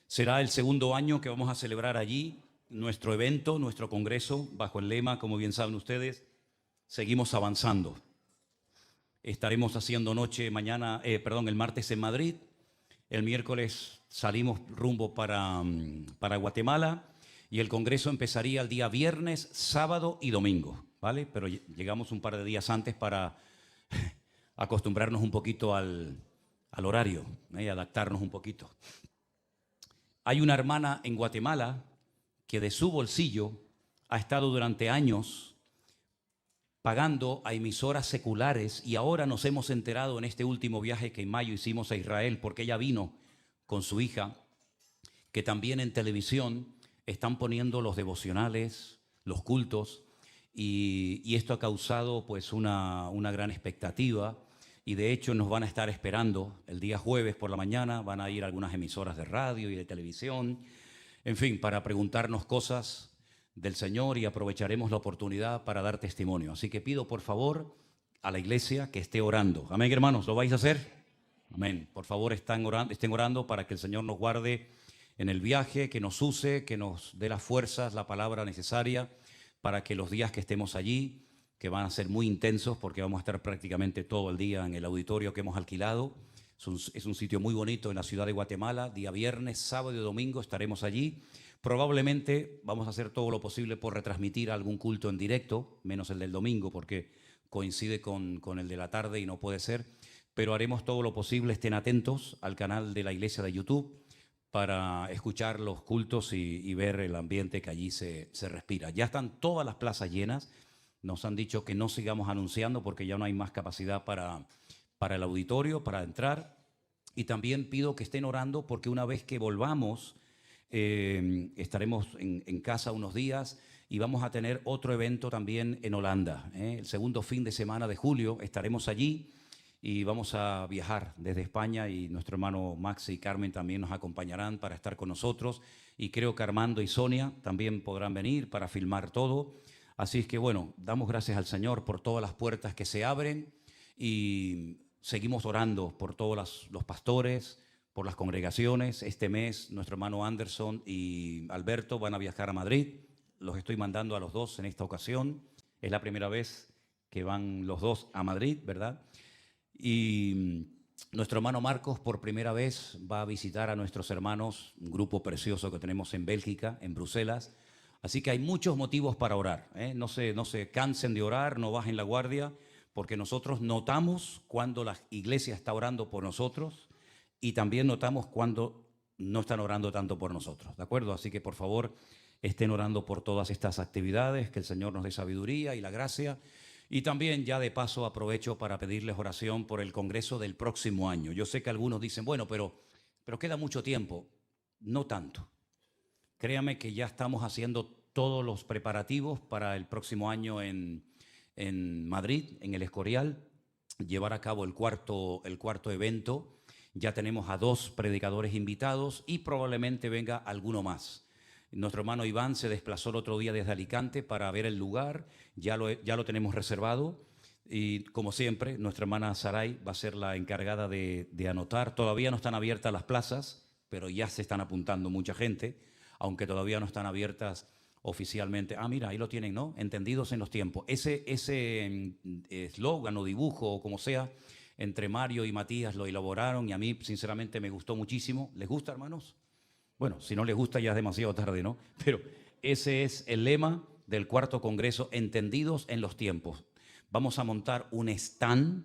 Será el segundo año que vamos a celebrar allí nuestro evento, nuestro congreso, bajo el lema, como bien saben ustedes, seguimos avanzando. Estaremos haciendo noche mañana, el martes en Madrid. El miércoles salimos rumbo para Guatemala y el congreso empezaría el día viernes, sábado y domingo, ¿vale? Pero llegamos un par de días antes para acostumbrarnos un poquito al horario, adaptarnos un poquito. Hay una hermana en Guatemala que de su bolsillo ha estado durante años pagando a emisoras seculares y ahora nos hemos enterado en este último viaje que en mayo hicimos a Israel, porque ella vino con su hija, que también en televisión están poniendo los devocionales, los cultos, y esto ha causado pues una gran expectativa. Y de hecho nos van a estar esperando el día jueves por la mañana, van a ir algunas emisoras de radio y de televisión, en fin, para preguntarnos cosas del Señor y aprovecharemos la oportunidad para dar testimonio. Así que pido por favor a la iglesia que esté orando. Amén, hermanos, ¿lo vais a hacer? Amén. Por favor estén orando para que el Señor nos guarde en el viaje, que nos use, que nos dé las fuerzas, la palabra necesaria para que los días que estemos allí, que van a ser muy intensos porque vamos a estar prácticamente todo el día en el auditorio que hemos alquilado. Es un sitio muy bonito en la ciudad de Guatemala. Día viernes, sábado y domingo estaremos allí. Probablemente vamos a hacer todo lo posible por retransmitir algún culto en directo, menos el del domingo porque coincide con el de la tarde y no puede ser. Pero haremos todo lo posible, estén atentos al canal de la iglesia de YouTube para escuchar los cultos y ver el ambiente que allí se respira. Ya están todas las plazas llenas. Nos han dicho que no sigamos anunciando porque ya no hay más capacidad para el auditorio, para entrar. Y también pido que estén orando porque una vez que volvamos, estaremos en casa unos días y vamos a tener otro evento también en Holanda. El segundo fin de semana de julio estaremos allí y vamos a viajar desde España y nuestro hermano Max y Carmen también nos acompañarán para estar con nosotros. Y creo que Armando y Sonia también podrán venir para filmar todo. Así es que bueno, damos gracias al Señor por todas las puertas que se abren y seguimos orando por todos los pastores, por las congregaciones. Este mes nuestro hermano Anderson y Alberto van a viajar a Madrid. Los estoy mandando a los dos en esta ocasión. Es la primera vez que van los dos a Madrid, ¿verdad? Y nuestro hermano Marcos por primera vez va a visitar a nuestros hermanos, un grupo precioso que tenemos en Bélgica, en Bruselas. Así que hay muchos motivos para orar, ¿eh? No se cansen de orar, no bajen la guardia, porque nosotros notamos cuando la iglesia está orando por nosotros y también notamos cuando no están orando tanto por nosotros, ¿de acuerdo? Así que por favor estén orando por todas estas actividades, que el Señor nos dé sabiduría y la gracia. Y también ya de paso aprovecho para pedirles oración por el congreso del próximo año. Yo sé que algunos dicen, bueno, pero queda mucho tiempo. No tanto. Créame que ya estamos haciendo todos los preparativos para el próximo año en Madrid, en el Escorial, llevar a cabo el cuarto evento. Ya tenemos a 2 predicadores invitados y probablemente venga alguno más. Nuestro hermano Iván se desplazó el otro día desde Alicante para ver el lugar, ya lo tenemos reservado. Y como siempre, nuestra hermana Saray va a ser la encargada de anotar. Todavía no están abiertas las plazas, pero ya se están apuntando mucha gente, aunque todavía no están abiertas oficialmente. Ah, mira, ahí lo tienen, ¿no? Entendidos en los tiempos. Ese eslogan o dibujo o como sea, entre Mario y Matías lo elaboraron y a mí sinceramente me gustó muchísimo. ¿Les gusta, hermanos? Bueno, si no les gusta ya es demasiado tarde, ¿no? Pero ese es el lema del cuarto congreso, entendidos en los tiempos. Vamos a montar un stand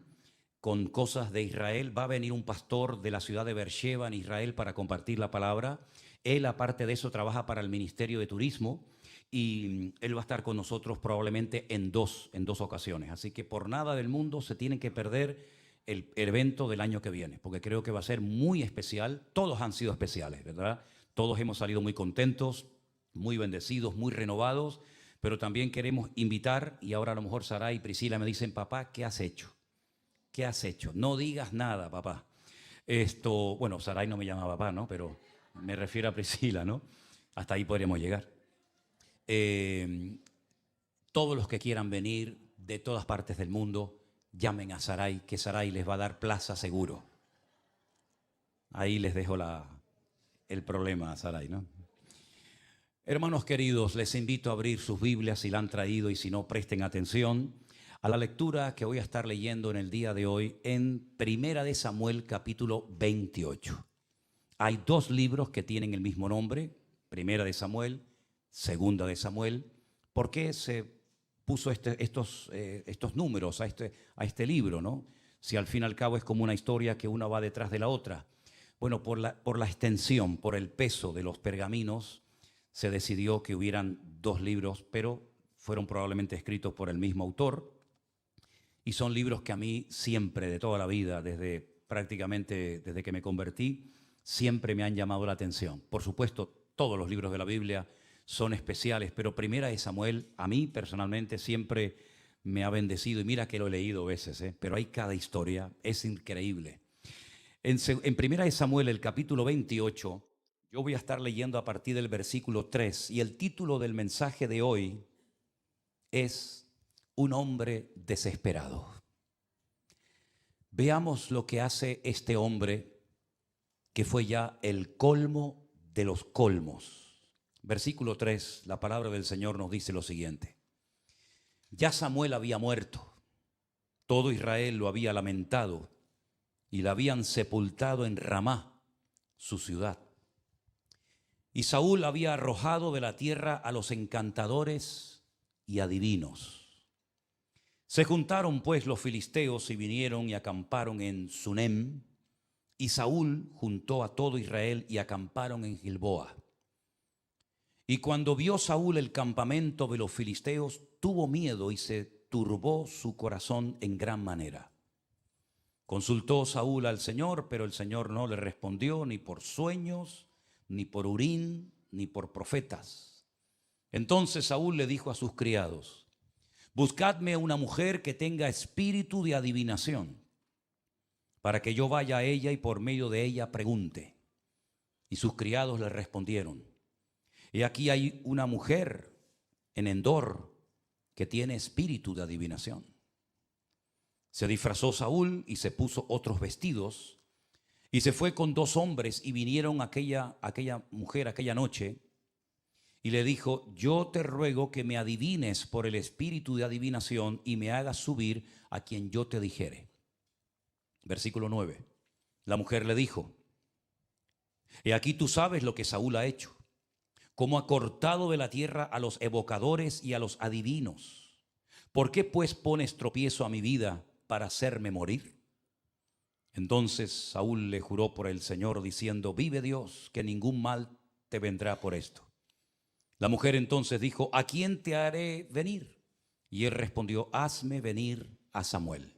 con cosas de Israel. Va a venir un pastor de la ciudad de Beersheba en Israel para compartir la palabra. Él, aparte de eso, trabaja para el Ministerio de Turismo y él va a estar con nosotros probablemente en dos ocasiones. Así que por nada del mundo se tienen que perder el evento del año que viene, porque creo que va a ser muy especial. Todos han sido especiales, ¿verdad? Todos hemos salido muy contentos, muy bendecidos, muy renovados, pero también queremos invitar, y ahora a lo mejor Sara y Priscila me dicen, papá, ¿qué has hecho? ¿Qué has hecho? No digas nada, papá. Bueno, Sarai no me llama papá, ¿no? Pero me refiero a Priscila, ¿no? Hasta ahí podríamos llegar. Todos los que quieran venir de todas partes del mundo, llamen a Sarai, que Sarai les va a dar plaza seguro. Ahí les dejo el problema a Sarai, ¿no? Hermanos queridos, les invito a abrir sus Biblias si la han traído y si no, presten atención a la lectura que voy a estar leyendo en el día de hoy en Primera de Samuel capítulo 28. Hay dos libros que tienen el mismo nombre, Primera de Samuel, Segunda de Samuel. ¿Por qué se puso estos números a este libro, ¿no? Si al fin y al cabo es como una historia que una va detrás de la otra. Bueno, por la extensión, por el peso de los pergaminos, se decidió que hubieran dos libros, pero fueron probablemente escritos por el mismo autor. Y son libros que a mí siempre, de toda la vida, prácticamente desde que me convertí, siempre me han llamado la atención. Por supuesto, todos los libros de la Biblia son especiales, pero Primera de Samuel, a mí personalmente, siempre me ha bendecido. Y mira que lo he leído veces, pero hay cada historia, es increíble. En Primera de Samuel, el capítulo 28, yo voy a estar leyendo a partir del versículo 3, y el título del mensaje de hoy es Un hombre desesperado. Veamos lo que hace este hombre, que fue ya el colmo de los colmos. Versículo 3, la palabra del Señor nos dice lo siguiente. Ya Samuel había muerto, todo Israel lo había lamentado, y la habían sepultado en Ramá, su ciudad. Y Saúl había arrojado de la tierra a los encantadores y adivinos. Se juntaron pues los filisteos y vinieron y acamparon en Sunem, y Saúl juntó a todo Israel y acamparon en Gilboa. Y cuando vio Saúl el campamento de los filisteos, tuvo miedo y se turbó su corazón en gran manera. Consultó Saúl al Señor, pero el Señor no le respondió ni por sueños, ni por Urín, ni por profetas. Entonces Saúl le dijo a sus criados: buscadme una mujer que tenga espíritu de adivinación, para que yo vaya a ella y por medio de ella pregunte. Y sus criados le respondieron: he aquí hay una mujer en Endor que tiene espíritu de adivinación. Se disfrazó Saúl y se puso otros vestidos y se fue con dos hombres y vinieron aquella mujer aquella noche y le dijo: yo te ruego que me adivines por el espíritu de adivinación y me hagas subir a quien yo te dijere. Versículo 9. La mujer le dijo: he aquí tú sabes lo que Saúl ha hecho, cómo ha cortado de la tierra a los evocadores y a los adivinos. ¿Por qué pues pones tropiezo a mi vida para hacerme morir? Entonces Saúl le juró por el Señor diciendo: vive Dios, que ningún mal te vendrá por esto. La mujer entonces dijo: ¿a quién te haré venir? Y él respondió: hazme venir a Samuel.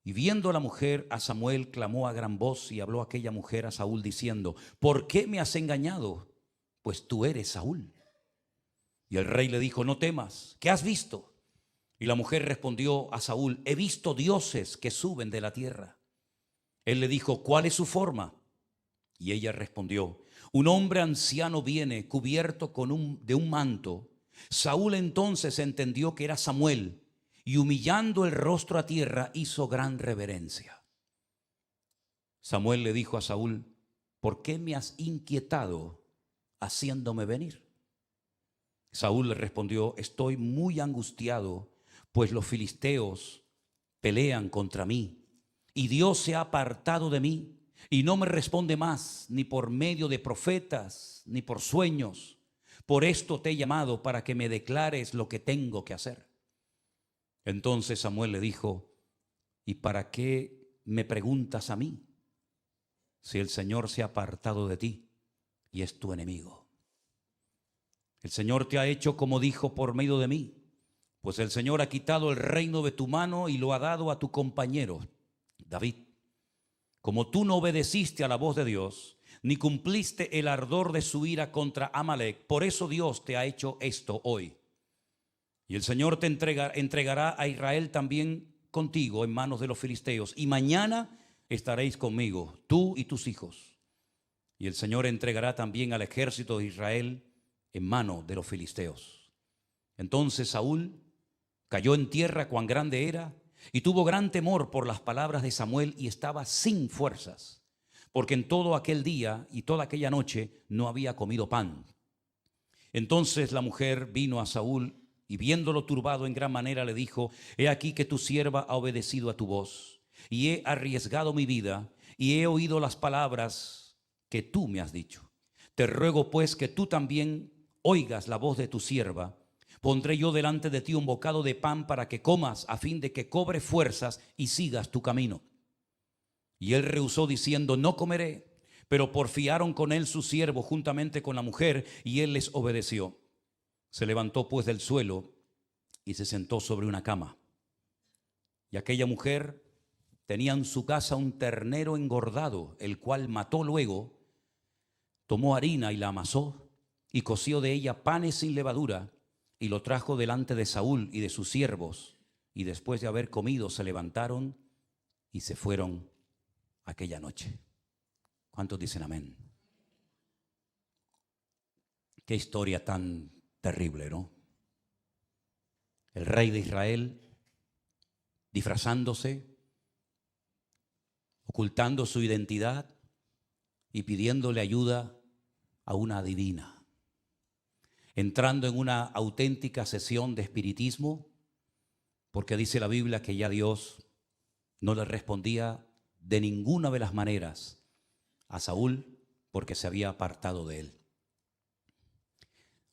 Y viendo la mujer a Samuel, clamó a gran voz y habló aquella mujer a Saúl diciendo: ¿por qué me has engañado? Pues tú eres Saúl. Y el rey le dijo: no temas, ¿qué has visto? Y la mujer respondió a Saúl: he visto dioses que suben de la tierra. Él le dijo: ¿cuál es su forma? Y ella respondió: un hombre anciano viene cubierto de un manto. Saúl entonces entendió que era Samuel, y humillando el rostro a tierra hizo gran reverencia. Samuel le dijo a Saúl: ¿por qué me has inquietado haciéndome venir? Saúl le respondió: estoy muy angustiado, pues los filisteos pelean contra mí, y Dios se ha apartado de mí, y no me responde más, ni por medio de profetas, ni por sueños. Por esto te he llamado, para que me declares lo que tengo que hacer. Entonces Samuel le dijo: ¿y para qué me preguntas a mí, si el Señor se ha apartado de ti y es tu enemigo? El Señor te ha hecho como dijo por medio de mí, pues el Señor ha quitado el reino de tu mano y lo ha dado a tu compañero David. Como tú no obedeciste a la voz de Dios, ni cumpliste el ardor de su ira contra Amalec, por eso Dios te ha hecho esto hoy. Y el Señor te entregará a Israel también contigo en manos de los filisteos, y mañana estaréis conmigo, tú y tus hijos. Y el Señor entregará también al ejército de Israel en manos de los filisteos. Entonces Saúl cayó en tierra cuán grande era, Y tuvo gran temor por las palabras de Samuel y estaba sin fuerzas, porque en todo aquel día y toda aquella noche no había comido pan. Entonces la mujer vino a Saúl y viéndolo turbado en gran manera le dijo: he aquí que tu sierva ha obedecido a tu voz y he arriesgado mi vida y he oído las palabras que tú me has dicho. Te ruego pues que tú también oigas la voz de tu sierva. Pondré yo delante de ti un bocado de pan para que comas, a fin de que cobres fuerzas y sigas tu camino. Y él rehusó diciendo: no comeré. Pero porfiaron con él su siervo juntamente con la mujer, y él les obedeció. Se levantó pues del suelo y se sentó sobre una cama. Y aquella mujer tenía en su casa un ternero engordado, el cual mató luego, tomó harina y la amasó, y coció de ella panes sin levadura, y lo trajo delante de Saúl y de sus siervos. Y después de haber comido se levantaron y se fueron aquella noche. ¿Cuántos dicen amén? Qué historia tan terrible, ¿no? El rey de Israel disfrazándose, ocultando su identidad y pidiéndole ayuda a una adivina, entrando en una auténtica sesión de espiritismo, porque dice la Biblia que ya Dios no le respondía de ninguna de las maneras a Saúl, porque se había apartado de él.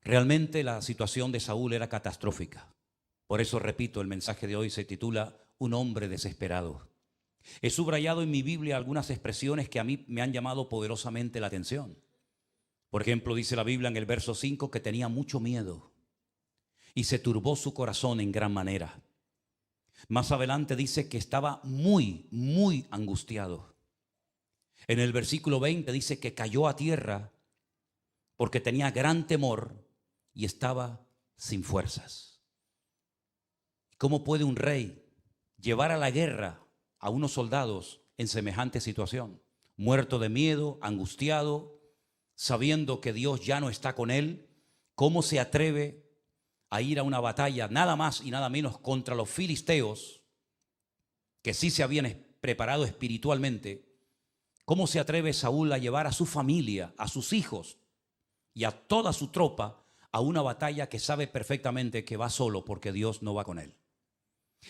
Realmente la situación de Saúl era catastrófica. Por eso, repito, el mensaje de hoy se titula Un hombre desesperado. He subrayado en mi Biblia algunas expresiones que a mí me han llamado poderosamente la atención. Por ejemplo, dice la Biblia en el verso 5 que tenía mucho miedo y se turbó su corazón en gran manera. Más adelante dice que estaba muy, muy angustiado. En el versículo 20 dice que cayó a tierra porque tenía gran temor y estaba sin fuerzas. ¿Cómo puede un rey llevar a la guerra a unos soldados en semejante situación? Muerto de miedo, angustiado, sabiendo que Dios ya no está con él. ¿Cómo se atreve a ir a una batalla nada más y nada menos contra los filisteos, que sí se habían preparado espiritualmente? ¿Cómo se atreve Saúl a llevar a su familia, a sus hijos y a toda su tropa a una batalla que sabe perfectamente que va solo porque Dios no va con él?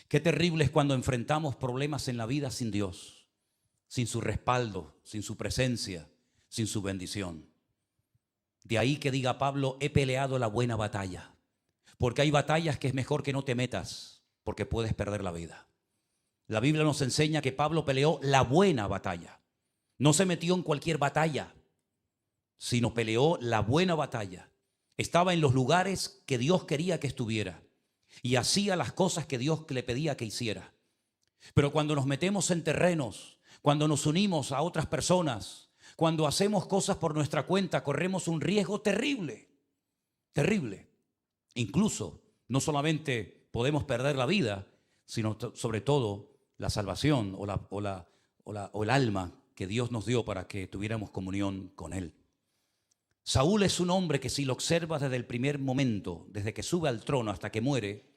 Qué terrible es cuando enfrentamos problemas en la vida sin Dios, sin su respaldo, sin su presencia, sin su bendición. De ahí que diga Pablo: he peleado la buena batalla, porque hay batallas que es mejor que no te metas, porque puedes perder la vida. La Biblia nos enseña que Pablo peleó la buena batalla. No se metió en cualquier batalla, sino peleó la buena batalla. Estaba en los lugares que Dios quería que estuviera y hacía las cosas que Dios le pedía que hiciera. Pero cuando nos metemos en terrenos, cuando nos unimos a otras personas, cuando hacemos cosas por nuestra cuenta, corremos un riesgo terrible, terrible. Incluso, no solamente podemos perder la vida, sino sobre todo la salvación o el alma que Dios nos dio para que tuviéramos comunión con Él. Saúl es un hombre que, si lo observas desde el primer momento, desde que sube al trono hasta que muere,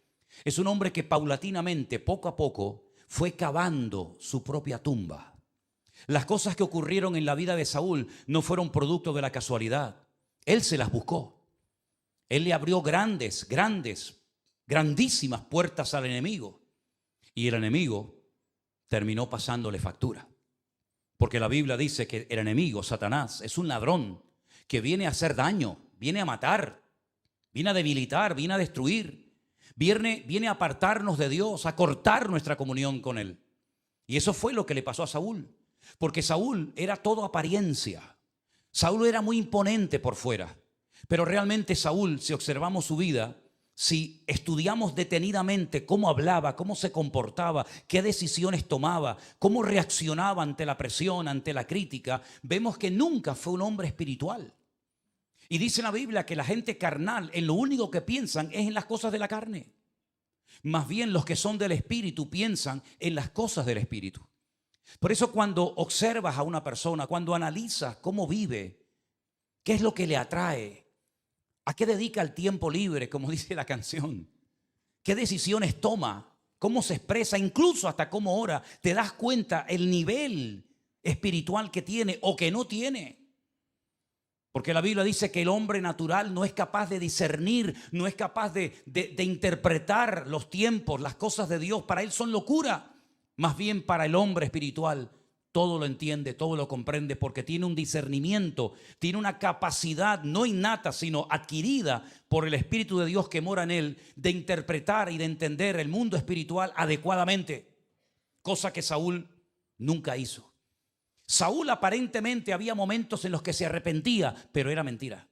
es un hombre que paulatinamente, poco a poco, fue cavando su propia tumba. Las cosas que ocurrieron en la vida de Saúl no fueron producto de la casualidad. Él se las buscó. Él le abrió grandísimas puertas al enemigo. Y el enemigo terminó pasándole factura. Porque la Biblia dice que el enemigo, Satanás, es un ladrón que viene a hacer daño, viene a matar, viene a debilitar, viene a destruir, viene a apartarnos de Dios, a cortar nuestra comunión con Él. Y eso fue lo que le pasó a Saúl. Porque Saúl era todo apariencia. Saúl era muy imponente por fuera. Pero realmente Saúl, si observamos su vida, si estudiamos detenidamente cómo hablaba, cómo se comportaba, qué decisiones tomaba, cómo reaccionaba ante la presión, ante la crítica, vemos que nunca fue un hombre espiritual. Y dice la Biblia que la gente carnal en lo único que piensan es en las cosas de la carne. Más bien los que son del espíritu piensan en las cosas del espíritu. Por eso cuando observas a una persona, cuando analizas cómo vive, qué es lo que le atrae, a qué dedica el tiempo libre, como dice la canción, qué decisiones toma, cómo se expresa, incluso hasta cómo ora, te das cuenta el nivel espiritual que tiene o que no tiene. Porque la Biblia dice que el hombre natural no es capaz de discernir, no es capaz de interpretar los tiempos, las cosas de Dios. Para él son locura. Más bien para el hombre espiritual todo lo entiende, todo lo comprende, porque tiene un discernimiento, tiene una capacidad no innata, sino adquirida por el Espíritu de Dios que mora en él, de interpretar y de entender el mundo espiritual adecuadamente. Cosa que Saúl nunca hizo. Saúl aparentemente había momentos en los que se arrepentía, pero era mentira.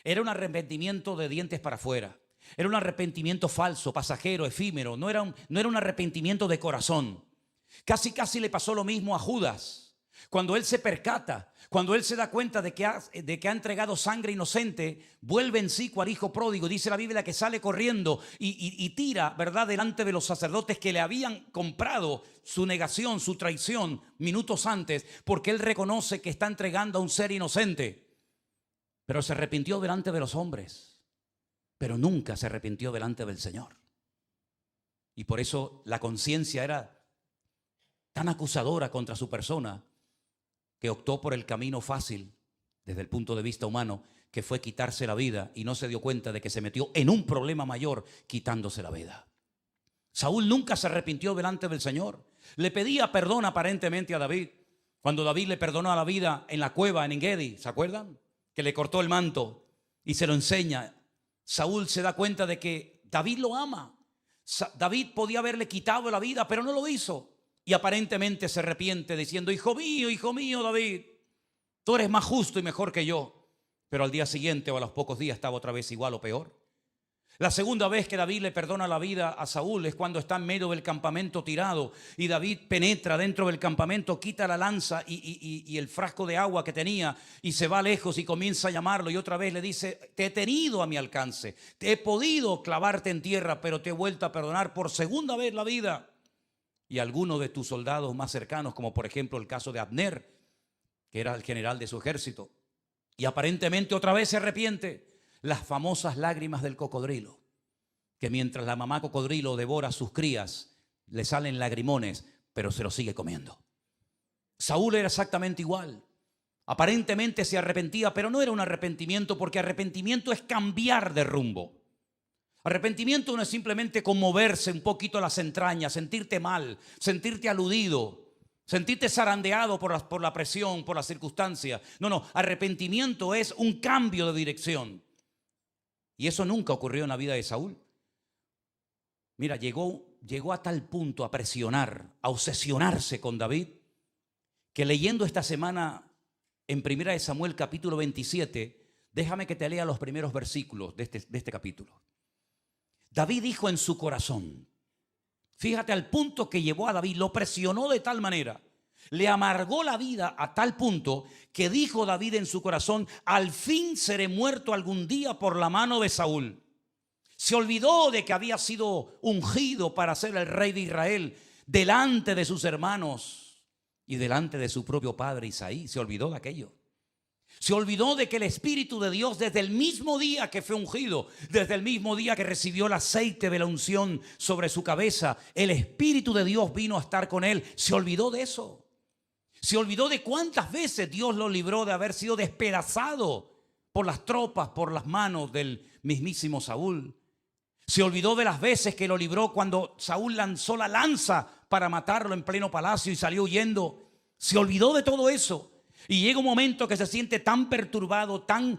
Era un arrepentimiento de dientes para afuera. Era un arrepentimiento falso, pasajero, efímero. No era un arrepentimiento de corazón. Casi le pasó lo mismo a Judas. Cuando él se percata, cuando él se da cuenta de que ha entregado sangre inocente, vuelve en sí cual hijo pródigo. Dice la Biblia que sale corriendo y tira, ¿verdad?, delante de los sacerdotes que le habían comprado su negación, su traición minutos antes, porque él reconoce que está entregando a un ser inocente. Pero se arrepintió delante de los hombres, pero nunca se arrepintió delante del Señor. Y por eso la conciencia era tan acusadora contra su persona, que optó por el camino fácil desde el punto de vista humano, que fue quitarse la vida, y no se dio cuenta de que se metió en un problema mayor quitándose la vida. Saúl nunca se arrepintió delante del Señor. Le pedía perdón aparentemente a David. Cuando David le perdonó la vida en la cueva en Engedi, ¿se acuerdan? Que le cortó el manto y se lo enseña. Saúl se da cuenta de que David lo ama. David podía haberle quitado la vida, pero no lo hizo. Y aparentemente se arrepiente diciendo: hijo mío, David, tú eres más justo y mejor que yo. Pero al día siguiente o a los pocos días estaba otra vez igual o peor. La segunda vez que David le perdona la vida a Saúl es cuando está en medio del campamento tirado y David penetra dentro del campamento, quita la lanza y el frasco de agua que tenía y se va lejos y comienza a llamarlo, y otra vez le dice: te he tenido a mi alcance, te he podido clavarte en tierra, pero te he vuelto a perdonar por segunda vez la vida. Y algunos de tus soldados más cercanos, como por ejemplo el caso de Abner, que era el general de su ejército, y aparentemente otra vez se arrepiente. Las famosas lágrimas del cocodrilo, que mientras la mamá cocodrilo devora a sus crías, le salen lagrimones, pero se los sigue comiendo. Saúl era exactamente igual. Aparentemente se arrepentía, pero no era un arrepentimiento, porque arrepentimiento es cambiar de rumbo. Arrepentimiento no es simplemente conmoverse un poquito las entrañas, sentirte mal, sentirte aludido, sentirte zarandeado por la presión, por la circunstancia. No, arrepentimiento es un cambio de dirección. Y eso nunca ocurrió en la vida de Saúl. Mira, llegó a tal punto a presionar, a obsesionarse con David, que leyendo esta semana en 1 Samuel capítulo 27, déjame que te lea los primeros versículos de este capítulo. David dijo en su corazón, fíjate al punto que llevó a David, lo presionó de tal manera, le amargó la vida a tal punto que dijo David en su corazón: al fin seré muerto algún día por la mano de Saúl. Se olvidó de que había sido ungido para ser el rey de Israel delante de sus hermanos y delante de su propio padre Isaí. Se olvidó de aquello. Se olvidó de que el Espíritu de Dios, desde el mismo día que fue ungido, desde el mismo día que recibió el aceite de la unción sobre su cabeza, el Espíritu de Dios vino a estar con él. Se olvidó de eso. Se olvidó de cuántas veces Dios lo libró de haber sido despedazado por las tropas, por las manos del mismísimo Saúl. Se olvidó de las veces que lo libró cuando Saúl lanzó la lanza para matarlo en pleno palacio y salió huyendo. Se olvidó de todo eso. Y llega un momento que se siente tan perturbado, tan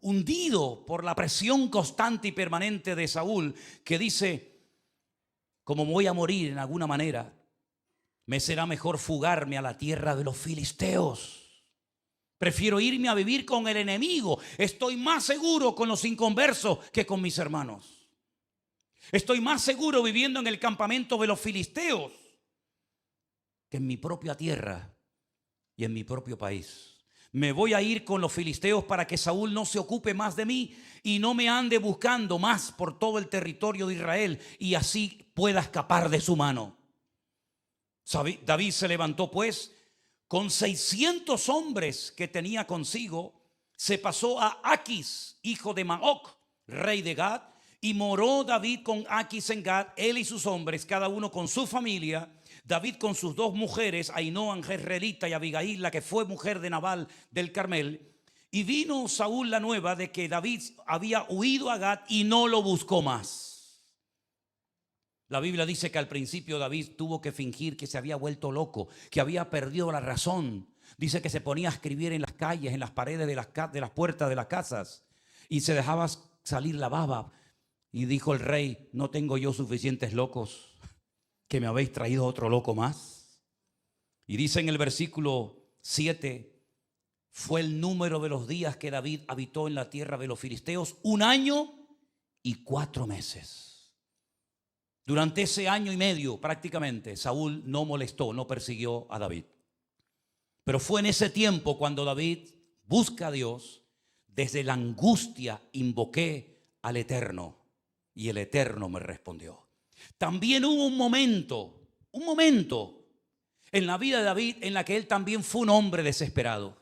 hundido por la presión constante y permanente de Saúl, que dice: como voy a morir en alguna manera, me será mejor fugarme a la tierra de los filisteos. Prefiero irme a vivir con el enemigo. Estoy más seguro con los inconversos que con mis hermanos. Estoy más seguro viviendo en el campamento de los filisteos que en mi propia tierra y en mi propio país. Me voy a ir con los filisteos para que Saúl no se ocupe más de mí y no me ande buscando más por todo el territorio de Israel, y así pueda escapar de su mano. David se levantó pues con 600 hombres que tenía consigo, se pasó a Aquis, hijo de Maoc, rey de Gad, Y moró David con Aquis en Gat, él y sus hombres, cada uno con su familia. David con sus dos mujeres, Ahinoam jezreelita y Abigail, la que fue mujer de Nabal del Carmel. Y vino Saúl la nueva de que David había huido a Gat y no lo buscó más. La Biblia dice que al principio David tuvo que fingir que se había vuelto loco, que había perdido la razón. Dice que se ponía a escribir en las calles, en las paredes de las puertas de las casas, y se dejaba salir la baba. Y dijo el rey: ¿no tengo yo suficientes locos que me habéis traído otro loco más? Y dice en el versículo 7: fue el número de los días que David habitó en la tierra de los filisteos 1 año y 4 meses. Durante ese año y medio prácticamente Saúl no molestó, no persiguió a David. Pero fue en ese tiempo cuando David busca a Dios. Desde la angustia invoqué al Eterno y el Eterno me respondió. También hubo un momento en la vida de David en la que él también fue un hombre desesperado.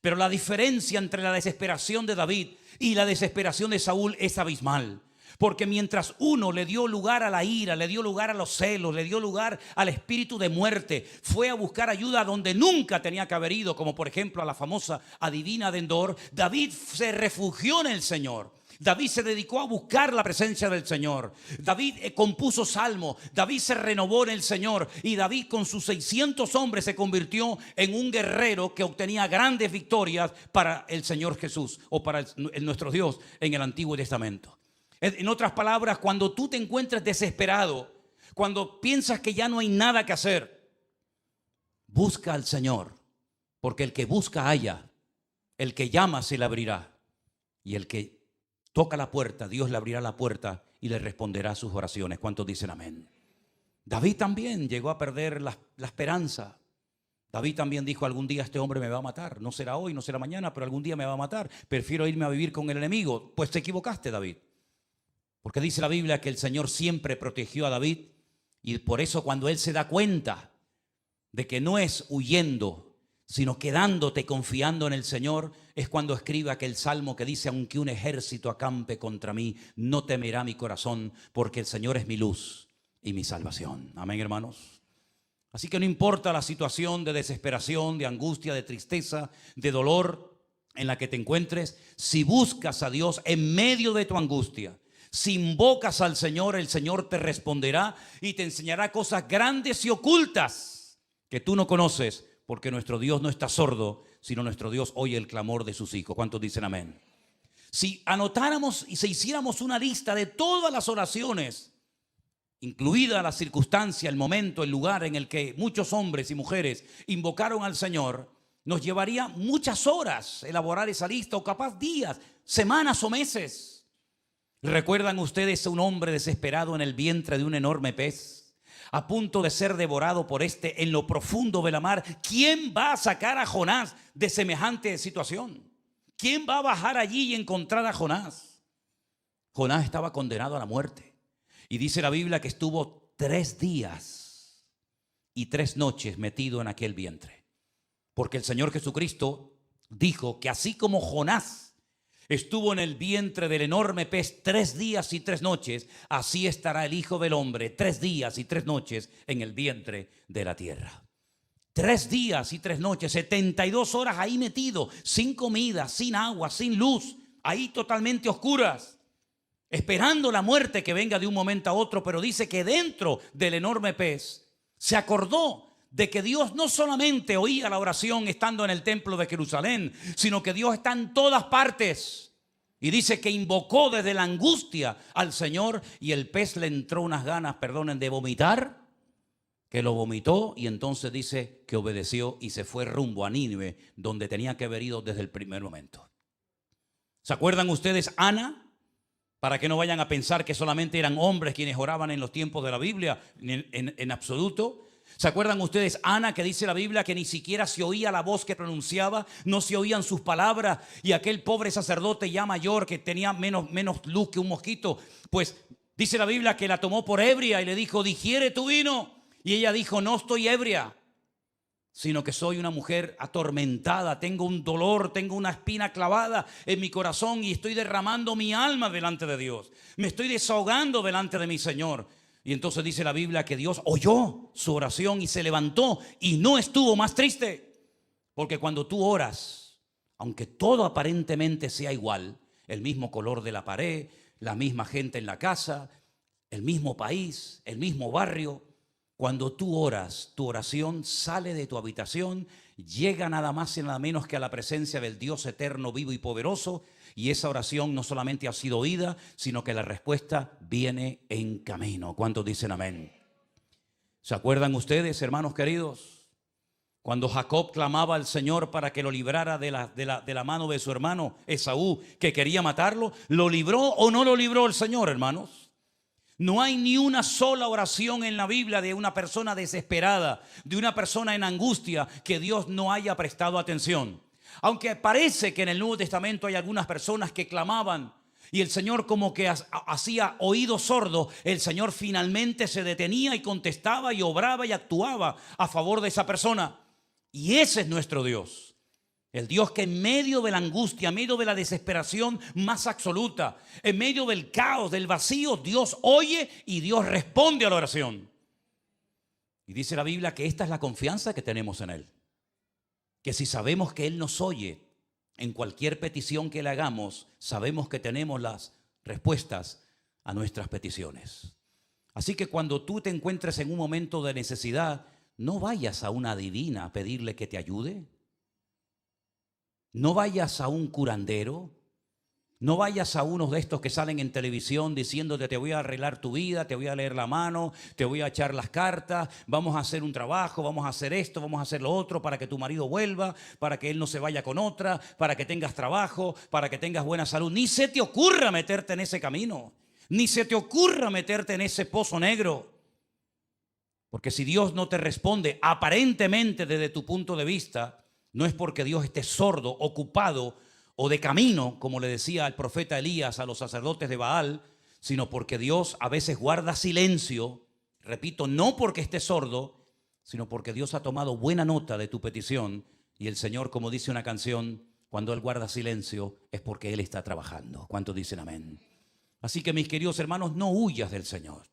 Pero la diferencia entre la desesperación de David y la desesperación de Saúl es abismal. Porque mientras uno le dio lugar a la ira, le dio lugar a los celos, le dio lugar al espíritu de muerte, fue a buscar ayuda donde nunca tenía que haber ido, como por ejemplo a la famosa adivina de Endor, David se refugió en el Señor. David se dedicó a buscar la presencia del Señor. David compuso salmos. David se renovó en el Señor. Y David con sus 600 hombres se convirtió en un guerrero que obtenía grandes victorias para el Señor Jesús o para nuestro Dios en el Antiguo Testamento. En otras palabras, cuando tú te encuentres desesperado, cuando piensas que ya no hay nada que hacer, busca al Señor, porque el que busca halla, el que llama se le abrirá, y el que toca la puerta, Dios le abrirá la puerta y le responderá a sus oraciones. ¿Cuántos dicen amén? David también llegó a perder la esperanza. David también dijo: algún día este hombre me va a matar, no será hoy, no será mañana, pero algún día me va a matar, prefiero irme a vivir con el enemigo. Pues te equivocaste, David. Porque dice la Biblia que el Señor siempre protegió a David, y por eso cuando él se da cuenta de que no es huyendo, sino quedándote confiando en el Señor, es cuando escribe aquel salmo que dice: aunque un ejército acampe contra mí, no temerá mi corazón, porque el Señor es mi luz y mi salvación. Amén, hermanos. Así que no importa la situación de desesperación, de angustia, de tristeza, de dolor en la que te encuentres, si buscas a Dios en medio de tu angustia, si invocas al Señor, el Señor te responderá y te enseñará cosas grandes y ocultas que tú no conoces, porque nuestro Dios no está sordo, sino nuestro Dios oye el clamor de sus hijos. ¿Cuántos dicen amén? Si anotáramos y se hiciéramos una lista de todas las oraciones, incluida la circunstancia, el momento, el lugar en el que muchos hombres y mujeres invocaron al Señor, nos llevaría muchas horas elaborar esa lista, o capaz días, semanas o meses. ¿Recuerdan ustedes a un hombre desesperado en el vientre de un enorme pez, a punto de ser devorado por este en lo profundo de la mar? ¿Quién va a sacar a Jonás de semejante situación? ¿Quién va a bajar allí y encontrar a Jonás? Jonás estaba condenado a la muerte. Y dice la Biblia que estuvo 3 días y 3 noches metido en aquel vientre. Porque el Señor Jesucristo dijo que así como Jonás estuvo en el vientre del enorme pez 3 días y 3 noches, así estará el Hijo del Hombre 3 días y 3 noches en el vientre de la tierra. 3 días y 3 noches, 72 horas ahí metido, sin comida, sin agua, sin luz, ahí totalmente oscuras, esperando la muerte que venga de un momento a otro. Pero dice que dentro del enorme pez se acordó de que Dios no solamente oía la oración estando en el templo de Jerusalén, sino que Dios está en todas partes. Y dice que invocó desde la angustia al Señor, y el pez le entró unas ganas, de vomitar, que lo vomitó, y entonces dice que obedeció y se fue rumbo a Nínive, donde tenía que haber ido desde el primer momento. ¿Se acuerdan ustedes Ana? Para que no vayan a pensar que solamente eran hombres quienes oraban en los tiempos de la Biblia, en absoluto. ¿Se acuerdan ustedes Ana, que dice la Biblia que ni siquiera se oía la voz que pronunciaba, no se oían sus palabras? Y aquel pobre sacerdote ya mayor, que tenía menos luz que un mosquito, pues dice la Biblia que la tomó por ebria y le dijo: digiere tu vino. Y ella dijo: no estoy ebria, sino que soy una mujer atormentada, tengo un dolor, tengo una espina clavada en mi corazón y estoy derramando mi alma delante de Dios. Me estoy desahogando delante de mi Señor. Y entonces dice la Biblia que Dios oyó su oración y se levantó y no estuvo más triste. Porque cuando tú oras, aunque todo aparentemente sea igual, el mismo color de la pared, la misma gente en la casa, el mismo país, el mismo barrio, cuando tú oras, tu oración sale de tu habitación, llega nada más y nada menos que a la presencia del Dios eterno, vivo y poderoso, y esa oración no solamente ha sido oída, sino que la respuesta viene en camino. ¿Cuántos dicen amén? ¿Se acuerdan ustedes, hermanos queridos? Cuando Jacob clamaba al Señor para que lo librara de la mano de su hermano Esaú, que quería matarlo, ¿lo libró o no lo libró el Señor, hermanos? No hay ni una sola oración en la Biblia de una persona desesperada, de una persona en angustia, que Dios no haya prestado atención. Aunque parece que en el Nuevo Testamento hay algunas personas que clamaban y el Señor como que hacía oído sordo, el Señor finalmente se detenía y contestaba y obraba y actuaba a favor de esa persona. Y ese es nuestro Dios. El Dios que en medio de la angustia, en medio de la desesperación más absoluta, en medio del caos, del vacío, Dios oye y Dios responde a la oración. Y dice la Biblia que esta es la confianza que tenemos en Él. Que si sabemos que Él nos oye en cualquier petición que le hagamos, sabemos que tenemos las respuestas a nuestras peticiones. Así que cuando tú te encuentres en un momento de necesidad, no vayas a una adivina a pedirle que te ayude. No vayas a un curandero, no vayas a unos de estos que salen en televisión diciéndote te voy a arreglar tu vida, te voy a leer la mano, te voy a echar las cartas, vamos a hacer un trabajo, vamos a hacer esto, vamos a hacer lo otro para que tu marido vuelva, para que él no se vaya con otra, para que tengas trabajo, para que tengas buena salud. Ni se te ocurra meterte en ese camino, ni se te ocurra meterte en ese pozo negro. Porque si Dios no te responde aparentemente desde tu punto de vista, no es porque Dios esté sordo, ocupado o de camino, como le decía el profeta Elías a los sacerdotes de Baal, sino porque Dios a veces guarda silencio, repito, no porque esté sordo, sino porque Dios ha tomado buena nota de tu petición y el Señor, como dice una canción, cuando Él guarda silencio es porque Él está trabajando. ¿Cuántos dicen amén? Así que mis queridos hermanos, no huyas del Señor.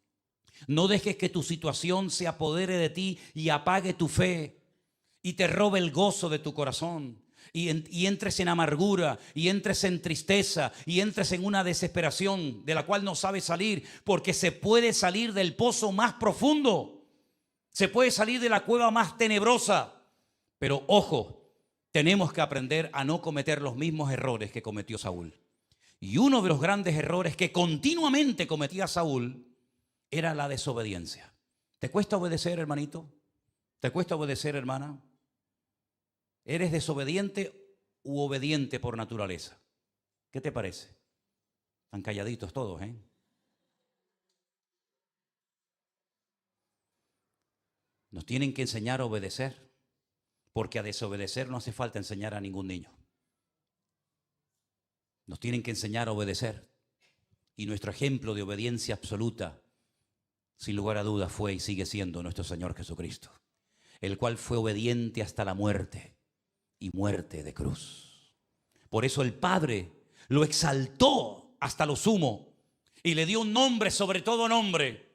No dejes que tu situación se apodere de ti y apague tu fe y te robe el gozo de tu corazón y entres en amargura y entres en tristeza y entres en una desesperación de la cual no sabes salir, porque se puede salir del pozo más profundo, se puede salir de la cueva más tenebrosa, pero ojo, tenemos que aprender a no cometer los mismos errores que cometió Saúl. Y uno de los grandes errores que continuamente cometía Saúl era la desobediencia. ¿Te cuesta obedecer, hermanito? ¿Te cuesta obedecer, hermana? ¿Eres desobediente u obediente por naturaleza? ¿Qué te parece? Están calladitos todos, ¿eh? Nos tienen que enseñar a obedecer, porque a desobedecer no hace falta enseñar a ningún niño. Nos tienen que enseñar a obedecer. Y nuestro ejemplo de obediencia absoluta, sin lugar a dudas, fue y sigue siendo nuestro Señor Jesucristo, el cual fue obediente hasta la muerte y muerte de cruz. Por eso el Padre lo exaltó hasta lo sumo y le dio un nombre sobre todo nombre,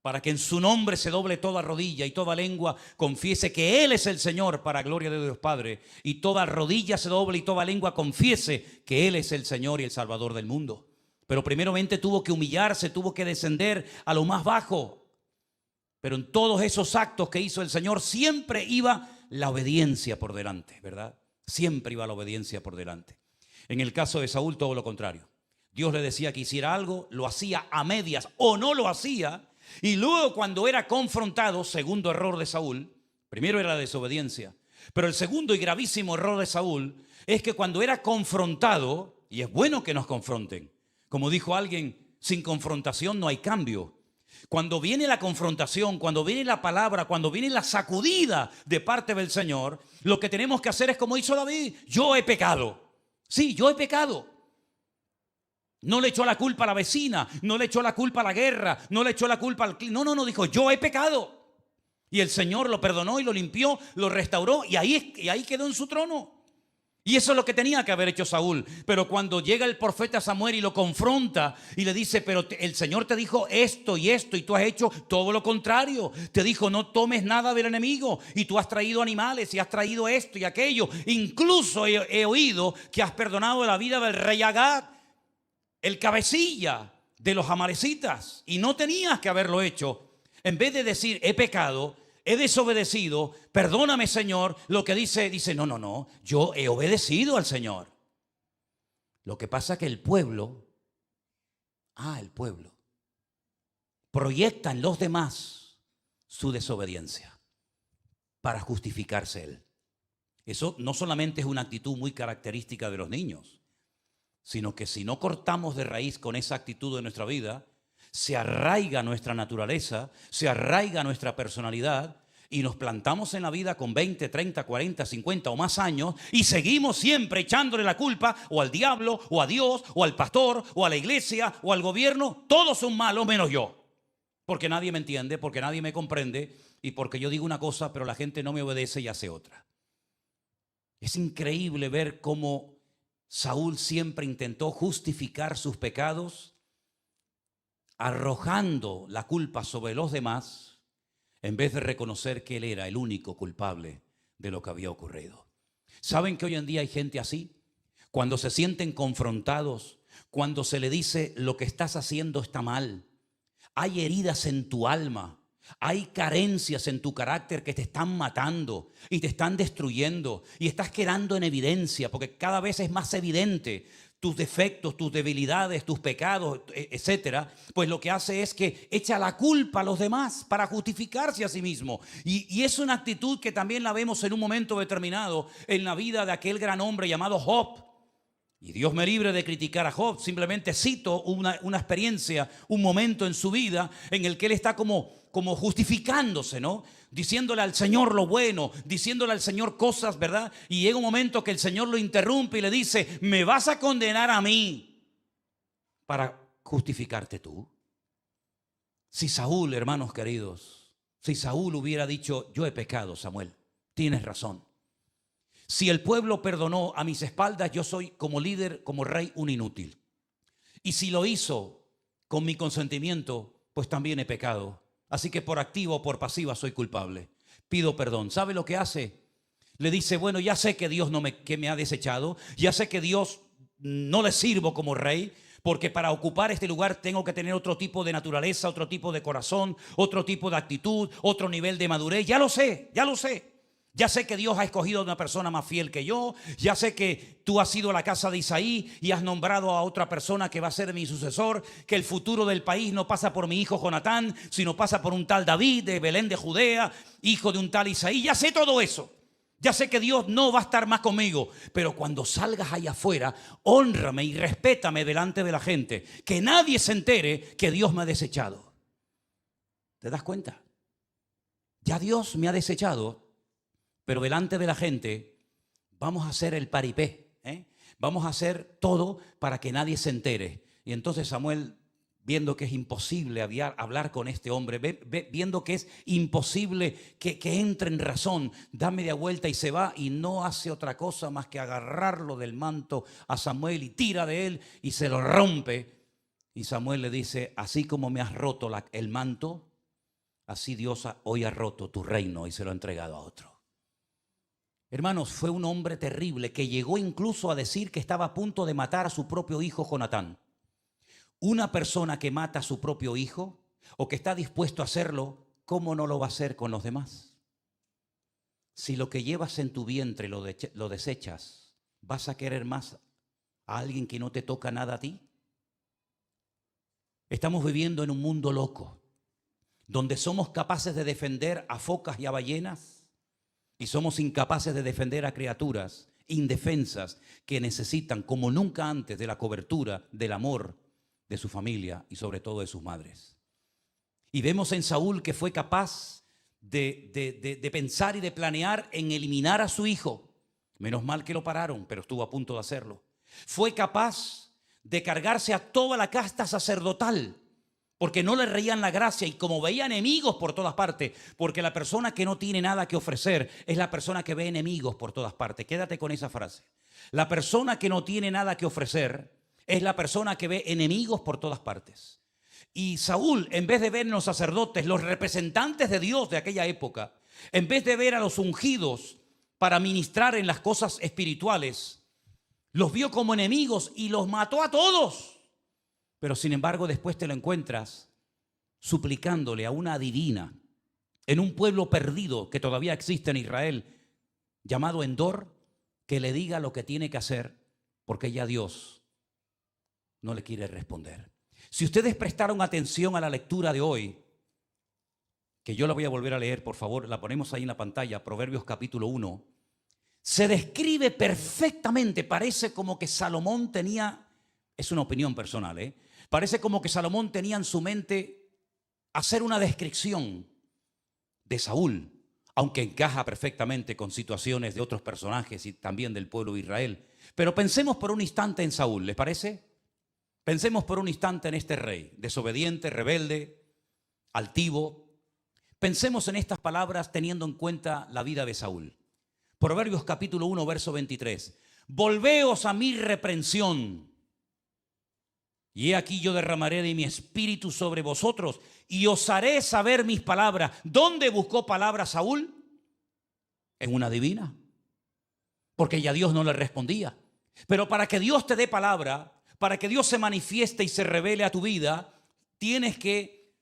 para que en su nombre se doble toda rodilla y toda lengua confiese que Él es el Señor, para gloria de Dios Padre, y toda rodilla se doble y toda lengua confiese que Él es el Señor y el Salvador del mundo. Pero primeramente tuvo que humillarse, tuvo que descender a lo más bajo. Pero en todos esos actos que hizo el Señor siempre iba la obediencia por delante, ¿verdad? Siempre iba la obediencia por delante. En el caso de Saúl, todo lo contrario. Dios le decía que hiciera algo, lo hacía a medias o no lo hacía. Y luego, cuando era confrontado, segundo error de Saúl, primero era la desobediencia, pero el segundo y gravísimo error de Saúl es que cuando era confrontado, y es bueno que nos confronten, como dijo alguien, sin confrontación no hay cambio. Cuando viene la confrontación, cuando viene la palabra, cuando viene la sacudida de parte del Señor, lo que tenemos que hacer es como hizo David: yo he pecado. Sí, yo he pecado. No le echó la culpa a la vecina, no le echó la culpa a la guerra, no le echó la culpa al clima. No, dijo: yo he pecado. Y el Señor lo perdonó y lo limpió, lo restauró y ahí quedó en su trono. Y eso es lo que tenía que haber hecho Saúl. Pero cuando llega el profeta Samuel y lo confronta y le dice, pero el Señor te dijo esto y esto y tú has hecho todo lo contrario. Te dijo, no tomes nada del enemigo y tú has traído animales y has traído esto y aquello. Incluso he oído que has perdonado la vida del rey Agag, el cabecilla de los amalecitas, y no tenías que haberlo hecho. En vez de decir, he pecado, he desobedecido, perdóname, Señor, lo que dice, no, yo he obedecido al Señor. Lo que pasa es que el pueblo proyecta en los demás su desobediencia para justificarse él. Eso no solamente es una actitud muy característica de los niños, sino que si no cortamos de raíz con esa actitud de nuestra vida, se arraiga nuestra naturaleza, se arraiga nuestra personalidad y nos plantamos en la vida con 20, 30, 40, 50 o más años y seguimos siempre echándole la culpa o al diablo o a Dios o al pastor o a la iglesia o al gobierno. Todos son malos menos yo, porque nadie me entiende, porque nadie me comprende y porque yo digo una cosa pero la gente no me obedece y hace otra. Es increíble ver cómo Saúl siempre intentó justificar sus pecados arrojando la culpa sobre los demás en vez de reconocer que él era el único culpable de lo que había ocurrido. ¿Saben que hoy en día hay gente así? Cuando se sienten confrontados, cuando se le dice lo que estás haciendo está mal, hay heridas en tu alma, hay carencias en tu carácter que te están matando y te están destruyendo y estás quedando en evidencia porque cada vez es más evidente tus defectos, tus debilidades, tus pecados, etcétera, pues lo que hace es que echa la culpa a los demás para justificarse a sí mismo. Y es una actitud que también la vemos en un momento determinado en la vida de aquel gran hombre llamado Job. Y Dios me libre de criticar a Job, simplemente cito una experiencia, un momento en su vida en el que él está como justificándose, ¿no? Diciéndole al Señor lo bueno, diciéndole al Señor cosas, ¿verdad? Y llega un momento que el Señor lo interrumpe y le dice, ¿me vas a condenar a mí para justificarte tú? Si Saúl, hermanos queridos, si Saúl hubiera dicho, yo he pecado, Samuel, tienes razón. Si el pueblo perdonó a mis espaldas, yo soy como líder, como rey, un inútil. Y si lo hizo con mi consentimiento, pues también he pecado. Así que por activa o por pasiva soy culpable. Pido perdón. ¿Sabe lo que hace? Le dice, bueno, ya sé que Dios que me ha desechado. Ya sé que Dios no le sirvo como rey. Porque para ocupar este lugar tengo que tener otro tipo de naturaleza, otro tipo de corazón, otro tipo de actitud, otro nivel de madurez. Ya lo sé, ya lo sé. Ya sé que Dios ha escogido a una persona más fiel que yo. Ya sé que tú has ido a la casa de Isaí y has nombrado a otra persona que va a ser mi sucesor. Que el futuro del país no pasa por mi hijo Jonatán, sino pasa por un tal David de Belén de Judea, hijo de un tal Isaí. Ya sé todo eso. Ya sé que Dios no va a estar más conmigo. Pero cuando salgas allá afuera, hónrame y respétame delante de la gente. Que nadie se entere que Dios me ha desechado. ¿Te das cuenta? Ya Dios me ha desechado. Pero delante de la gente vamos a hacer el paripé, vamos a hacer todo para que nadie se entere. Y entonces Samuel, viendo que es imposible hablar con este hombre, viendo que es imposible que entre en razón, da media vuelta y se va y no hace otra cosa más que agarrarlo del manto a Samuel y tira de él y se lo rompe. Y Samuel le dice, así como me has roto el manto, así Dios hoy ha roto tu reino y se lo ha entregado a otro. Hermanos, fue un hombre terrible que llegó incluso a decir que estaba a punto de matar a su propio hijo Jonatán. Una persona que mata a su propio hijo o que está dispuesto a hacerlo, ¿cómo no lo va a hacer con los demás? Si lo que llevas en tu vientre lo desechas, ¿vas a querer más a alguien que no te toca nada a ti? Estamos viviendo en un mundo loco, donde somos capaces de defender a focas y a ballenas, y somos incapaces de defender a criaturas indefensas que necesitan como nunca antes de la cobertura, del amor de su familia y sobre todo de sus madres. Y vemos en Saúl que fue capaz de pensar y de planear en eliminar a su hijo. Menos mal que lo pararon, pero estuvo a punto de hacerlo. Fue capaz de cargarse a toda la casta sacerdotal, porque no le reían la gracia y como veía enemigos por todas partes, porque la persona que no tiene nada que ofrecer es la persona que ve enemigos por todas partes. Quédate con esa frase. La persona que no tiene nada que ofrecer es la persona que ve enemigos por todas partes. Y Saúl, en vez de ver en los sacerdotes, los representantes de Dios de aquella época, en vez de ver a los ungidos para ministrar en las cosas espirituales, los vio como enemigos y los mató a todos. Pero sin embargo después te lo encuentras suplicándole a una adivina en un pueblo perdido que todavía existe en Israel, llamado Endor, que le diga lo que tiene que hacer, porque ya Dios no le quiere responder. Si ustedes prestaron atención a la lectura de hoy, que yo la voy a volver a leer, por favor, la ponemos ahí en la pantalla, Proverbios capítulo 1, se describe perfectamente, parece como que Salomón tenía, es una opinión personal, parece como que Salomón tenía en su mente hacer una descripción de Saúl, aunque encaja perfectamente con situaciones de otros personajes y también del pueblo de Israel. Pero pensemos por un instante en Saúl, ¿les parece? Pensemos por un instante en este rey, desobediente, rebelde, altivo. Pensemos en estas palabras teniendo en cuenta la vida de Saúl. Proverbios capítulo 1, verso 23. Volveos a mi reprensión, y he aquí yo derramaré de mi espíritu sobre vosotros, y os haré saber mis palabras. ¿Dónde buscó palabras Saúl? En una adivina, porque ya Dios no le respondía. Pero para que Dios te dé palabra, para que Dios se manifieste y se revele a tu vida, tienes que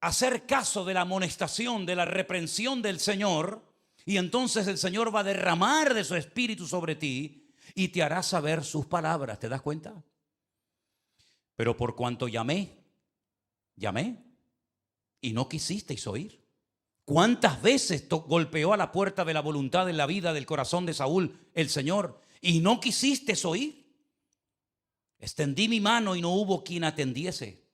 hacer caso de la amonestación, de la reprensión del Señor, y entonces el Señor va a derramar de su espíritu sobre ti y te hará saber sus palabras. ¿Te das cuenta? Pero por cuanto llamé y no quisisteis oír. ¿Cuántas veces golpeó a la puerta de la voluntad en la vida del corazón de Saúl el Señor y no quisisteis oír? Extendí mi mano y no hubo quien atendiese.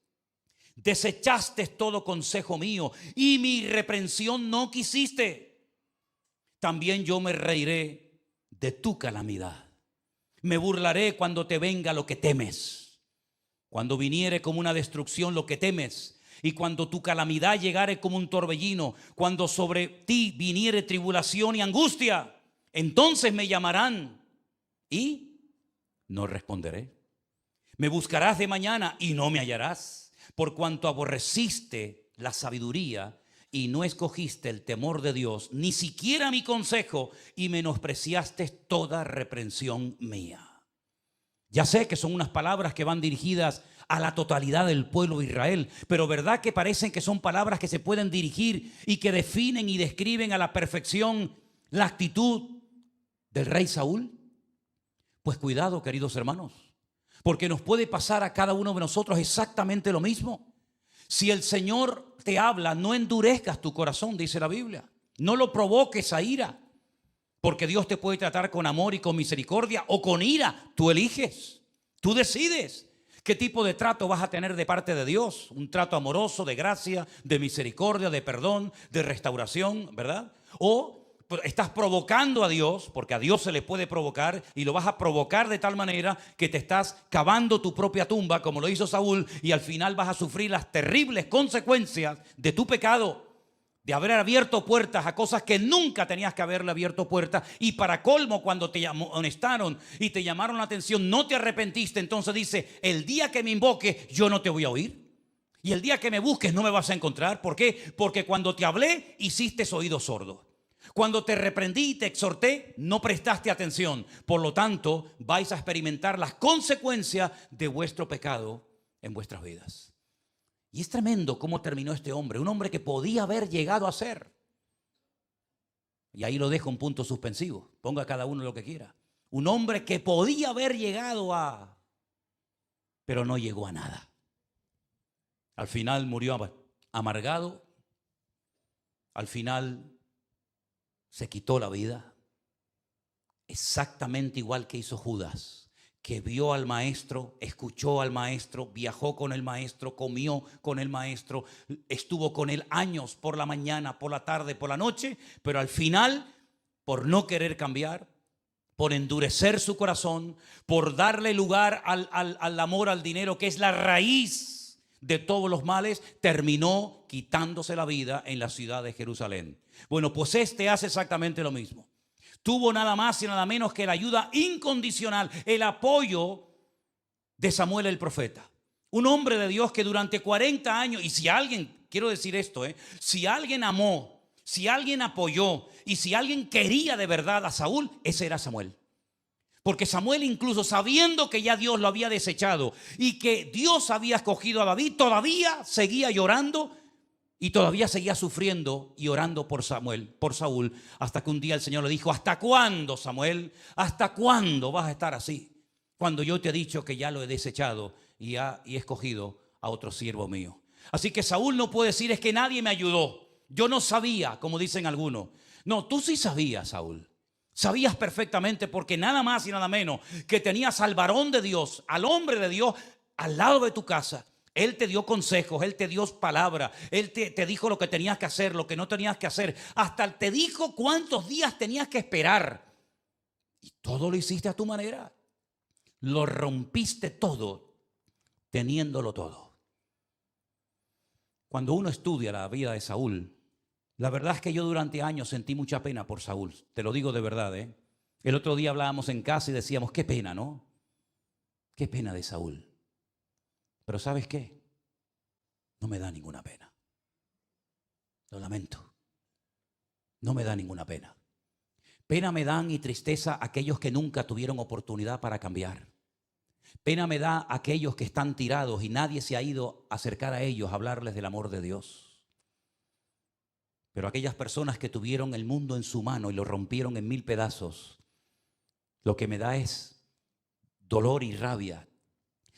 Desechaste todo consejo mío y mi reprensión no quisiste. También yo me reiré de tu calamidad. Me burlaré cuando te venga lo que temes. Cuando viniere como una destrucción lo que temes, y cuando tu calamidad llegare como un torbellino, cuando sobre ti viniere tribulación y angustia, entonces me llamarán y no responderé. Me buscarás de mañana y no me hallarás, por cuanto aborreciste la sabiduría y no escogiste el temor de Dios, ni siquiera mi consejo, y menospreciaste toda reprensión mía. Ya sé que son unas palabras que van dirigidas a la totalidad del pueblo de Israel, pero ¿verdad que parecen que son palabras que se pueden dirigir y que definen y describen a la perfección la actitud del rey Saúl? Pues cuidado, queridos hermanos, porque nos puede pasar a cada uno de nosotros exactamente lo mismo. Si el Señor te habla, no endurezcas tu corazón, dice la Biblia. No lo provoques a ira, porque Dios te puede tratar con amor y con misericordia o con ira. Tú eliges, tú decides qué tipo de trato vas a tener de parte de Dios. Un trato amoroso, de gracia, de misericordia, de perdón, de restauración, ¿verdad? O estás provocando a Dios, porque a Dios se le puede provocar, y lo vas a provocar de tal manera que te estás cavando tu propia tumba, como lo hizo Saúl, y al final vas a sufrir las terribles consecuencias de tu pecado, de haber abierto puertas a cosas que nunca tenías que haberle abierto puertas. Y para colmo, cuando te amonestaron y te llamaron la atención, no te arrepentiste. Entonces dice, el día que me invoques, yo no te voy a oír. Y el día que me busques, no me vas a encontrar. ¿Por qué? Porque cuando te hablé, hiciste oídos sordos. Cuando te reprendí y te exhorté, no prestaste atención. Por lo tanto, vais a experimentar las consecuencias de vuestro pecado en vuestras vidas. Y es tremendo cómo terminó este hombre, un hombre que podía haber llegado a ser. Y ahí lo dejo en punto suspensivo, ponga cada uno lo que quiera. Un hombre que podía haber llegado a, pero no llegó a nada. Al final murió amargado, al final se quitó la vida, exactamente igual que hizo Judas, que vio al maestro, escuchó al maestro, viajó con el maestro, comió con el maestro, estuvo con él años, por la mañana, por la tarde, por la noche, pero al final, por no querer cambiar, por endurecer su corazón, por darle lugar al amor al dinero, que es la raíz de todos los males, terminó quitándose la vida en la ciudad de Jerusalén. Bueno, pues este hace exactamente lo mismo. Tuvo nada más y nada menos que la ayuda incondicional, el apoyo de Samuel el profeta. Un hombre de Dios que durante 40 años, y si alguien, quiero decir esto, si alguien amó, si alguien apoyó y si alguien quería de verdad a Saúl, ese era Samuel. Porque Samuel, incluso sabiendo que ya Dios lo había desechado y que Dios había escogido a David, todavía seguía llorando y todavía seguía sufriendo y orando por Saúl, hasta que un día el Señor le dijo: ¿hasta cuándo, Samuel? ¿Hasta cuándo vas a estar así? Cuando yo te he dicho que ya lo he desechado y he escogido a otro siervo mío. Así que Saúl no puede decir: es que nadie me ayudó, yo no sabía, como dicen algunos. No, tú sí sabías, Saúl. Sabías perfectamente, porque nada más y nada menos que tenías al varón de Dios, al hombre de Dios, al lado de tu casa. Él te dio consejos, Él te dio palabra, Él te dijo lo que tenías que hacer, lo que no tenías que hacer. Hasta te dijo cuántos días tenías que esperar. Y todo lo hiciste a tu manera. Lo rompiste todo, teniéndolo todo. Cuando uno estudia la vida de Saúl, la verdad es que yo durante años sentí mucha pena por Saúl. Te lo digo de verdad, El otro día hablábamos en casa y decíamos: qué pena, ¿no? Qué pena de Saúl. Pero ¿sabes qué? No me da ninguna pena. Lo lamento. No me da ninguna pena. Pena me dan y tristeza aquellos que nunca tuvieron oportunidad para cambiar. Pena me da aquellos que están tirados y nadie se ha ido a acercar a ellos a hablarles del amor de Dios. Pero aquellas personas que tuvieron el mundo en su mano y lo rompieron en 1000 pedazos, lo que me da es dolor y rabia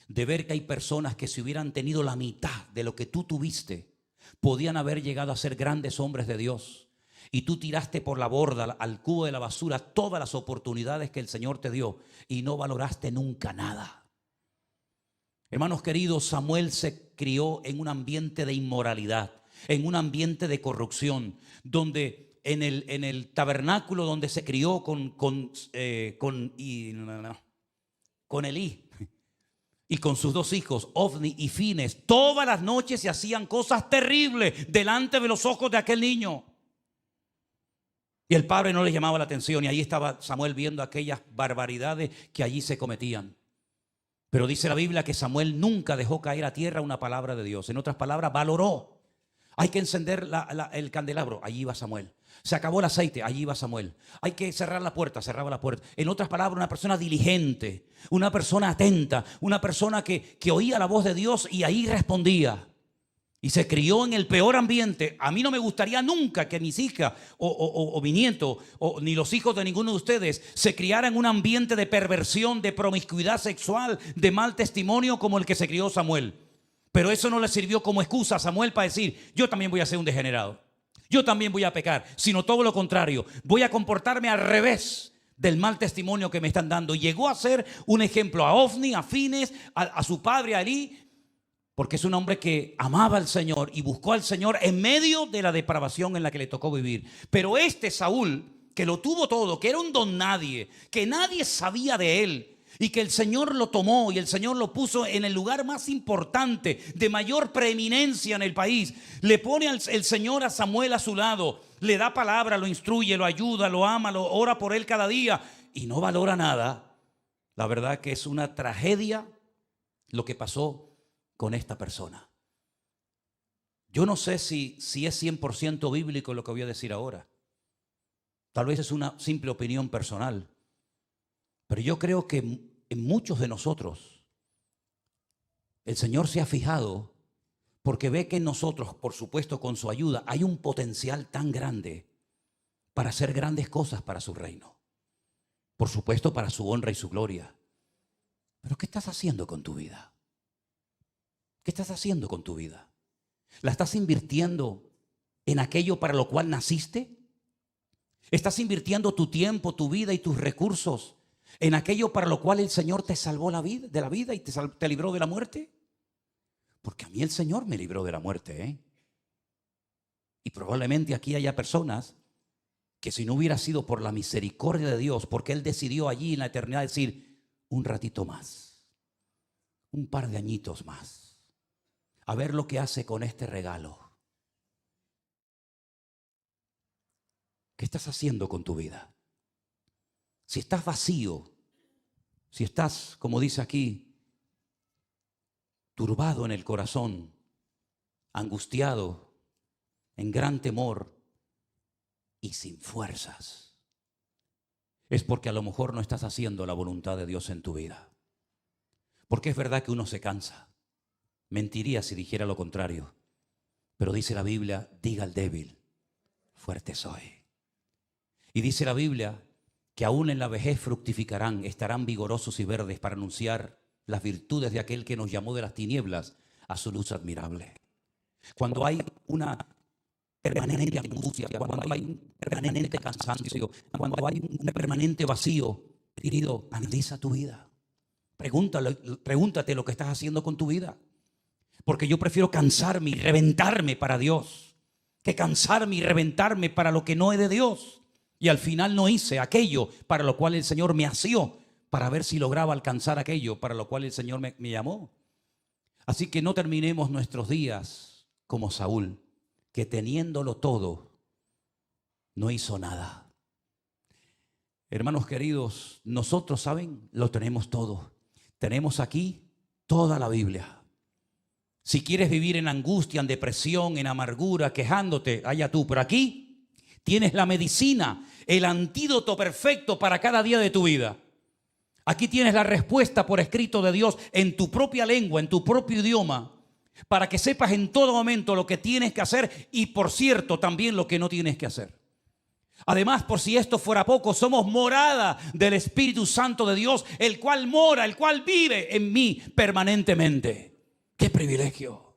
de ver que hay personas que, si hubieran tenido la mitad de lo que tú tuviste, podían haber llegado a ser grandes hombres de Dios. Y tú tiraste por la borda, al cubo de la basura, todas las oportunidades que el Señor te dio y no valoraste nunca nada. Hermanos queridos, Samuel se crió en un ambiente de inmoralidad, en un ambiente de corrupción, donde en el tabernáculo donde se crió con Elí y con sus 2 hijos, Ofni y Fines, todas las noches se hacían cosas terribles delante de los ojos de aquel niño. Y el padre no le llamaba la atención, y ahí estaba Samuel viendo aquellas barbaridades que allí se cometían. Pero dice la Biblia que Samuel nunca dejó caer a tierra una palabra de Dios. En otras palabras, valoró. Hay que encender el candelabro, allí iba Samuel. Se acabó el aceite, allí iba Samuel. Hay que cerrar la puerta, cerraba la puerta. En otras palabras, una persona diligente, una persona atenta, una persona que oía la voz de Dios y ahí respondía. Y se crió en el peor ambiente. A mí no me gustaría nunca que mis hijas o mi nieto ni los hijos de ninguno de ustedes se criaran en un ambiente de perversión, de promiscuidad sexual, de mal testimonio como el que se crió Samuel. Pero eso no le sirvió como excusa a Samuel para decir: yo también voy a ser un degenerado, yo también voy a pecar, sino todo lo contrario, voy a comportarme al revés del mal testimonio que me están dando. Y llegó a ser un ejemplo a Ofni, a Fines, a su padre, a Elí, porque es un hombre que amaba al Señor y buscó al Señor en medio de la depravación en la que le tocó vivir. Pero este Saúl, que lo tuvo todo, que era un don nadie, que nadie sabía de él, y que el Señor lo tomó y el Señor lo puso en el lugar más importante, de mayor preeminencia en el país. Le pone el Señor a Samuel a su lado, le da palabra, lo instruye, lo ayuda, lo ama, lo ora por él cada día y no valora nada. La verdad que es una tragedia lo que pasó con esta persona. Yo no sé si es 100% bíblico lo que voy a decir ahora. Tal vez es una simple opinión personal. Pero yo creo que en muchos de nosotros el Señor se ha fijado porque ve que en nosotros, por supuesto con su ayuda, hay un potencial tan grande para hacer grandes cosas para su reino. Por supuesto para su honra y su gloria. Pero ¿qué estás haciendo con tu vida? ¿Qué estás haciendo con tu vida? ¿La estás invirtiendo en aquello para lo cual naciste? ¿Estás invirtiendo tu tiempo, tu vida y tus recursos en aquello para lo cual el Señor te salvó de la vida y te libró de la muerte? Porque a mí el Señor me libró de la muerte, Y probablemente aquí haya personas que, si no hubiera sido por la misericordia de Dios, porque Él decidió allí en la eternidad decir: un ratito más, un par de añitos más, a ver lo que hace con este regalo. ¿Qué estás haciendo con tu vida? Si estás vacío, si estás, como dice aquí, turbado en el corazón, angustiado, en gran temor y sin fuerzas, es porque a lo mejor no estás haciendo la voluntad de Dios en tu vida. Porque es verdad que uno se cansa. Mentiría si dijera lo contrario. Pero dice la Biblia, diga al débil, fuerte soy. Y dice la Biblia que aún en la vejez fructificarán, estarán vigorosos y verdes para anunciar las virtudes de aquel que nos llamó de las tinieblas a su luz admirable. Cuando hay una permanente angustia, cuando hay un permanente cansancio, cuando hay un permanente vacío, querido, analiza tu vida. Pregúntate lo que estás haciendo con tu vida. Porque yo prefiero cansarme y reventarme para Dios que cansarme y reventarme para lo que no es de Dios. Y al final no hice aquello para lo cual el Señor me asió, para ver si lograba alcanzar aquello para lo cual el Señor me llamó. Así que no terminemos nuestros días como Saúl, que teniéndolo todo, no hizo nada. Hermanos queridos, nosotros, ¿saben? Lo tenemos todo. Tenemos aquí toda la Biblia. Si quieres vivir en angustia, en depresión, en amargura, quejándote, allá tú. Pero aquí tienes la medicina, el antídoto perfecto para cada día de tu vida. Aquí tienes la respuesta por escrito de Dios en tu propia lengua, en tu propio idioma, para que sepas en todo momento lo que tienes que hacer y, por cierto, también lo que no tienes que hacer. Además, por si esto fuera poco, somos morada del Espíritu Santo de Dios, el cual mora, el cual vive en mí permanentemente. ¡Qué privilegio!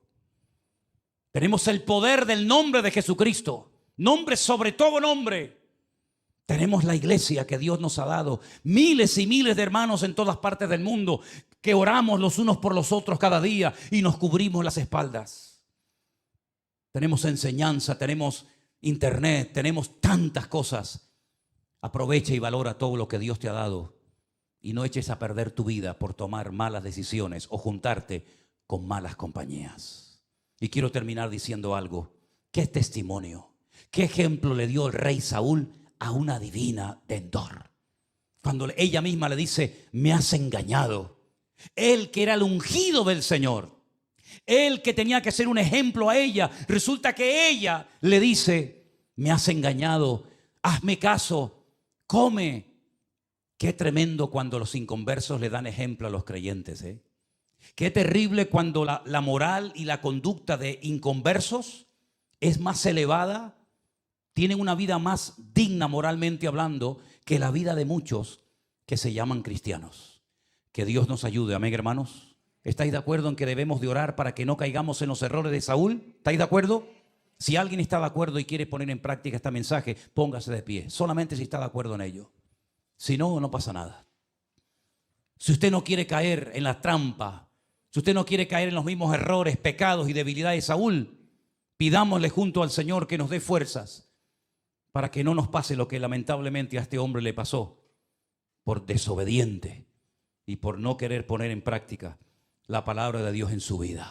Tenemos el poder del nombre de Jesucristo. Nombre sobre todo nombre. Tenemos la iglesia que Dios nos ha dado. Miles y miles de hermanos en todas partes del mundo que oramos los unos por los otros cada día y nos cubrimos las espaldas. Tenemos enseñanza, tenemos internet, tenemos tantas cosas. Aprovecha y valora todo lo que Dios te ha dado y no eches a perder tu vida por tomar malas decisiones o juntarte con malas compañías. Y quiero terminar diciendo algo. ¿Qué testimonio? ¿Qué ejemplo le dio el rey Saúl a una divina de Endor? Cuando ella misma le dice, me has engañado. Él que era el ungido del Señor, él que tenía que ser un ejemplo a ella, resulta que ella le dice, me has engañado, hazme caso, come. Qué tremendo cuando los inconversos le dan ejemplo a los creyentes, ¿eh? Qué terrible cuando la moral y la conducta de inconversos es más elevada, tienen una vida más digna moralmente hablando que la vida de muchos que se llaman cristianos. Que Dios nos ayude, amén, hermanos. ¿Estáis de acuerdo en que debemos de orar para que no caigamos en los errores de Saúl? ¿Estáis de acuerdo? Si alguien está de acuerdo y quiere poner en práctica este mensaje, póngase de pie, solamente si está de acuerdo en ello. Si no, no pasa nada. Si usted no quiere caer en la trampa, si usted no quiere caer en los mismos errores, pecados y debilidades de Saúl, pidámosle junto al Señor que nos dé fuerzas para que no nos pase lo que lamentablemente a este hombre le pasó por desobediente y por no querer poner en práctica la palabra de Dios en su vida.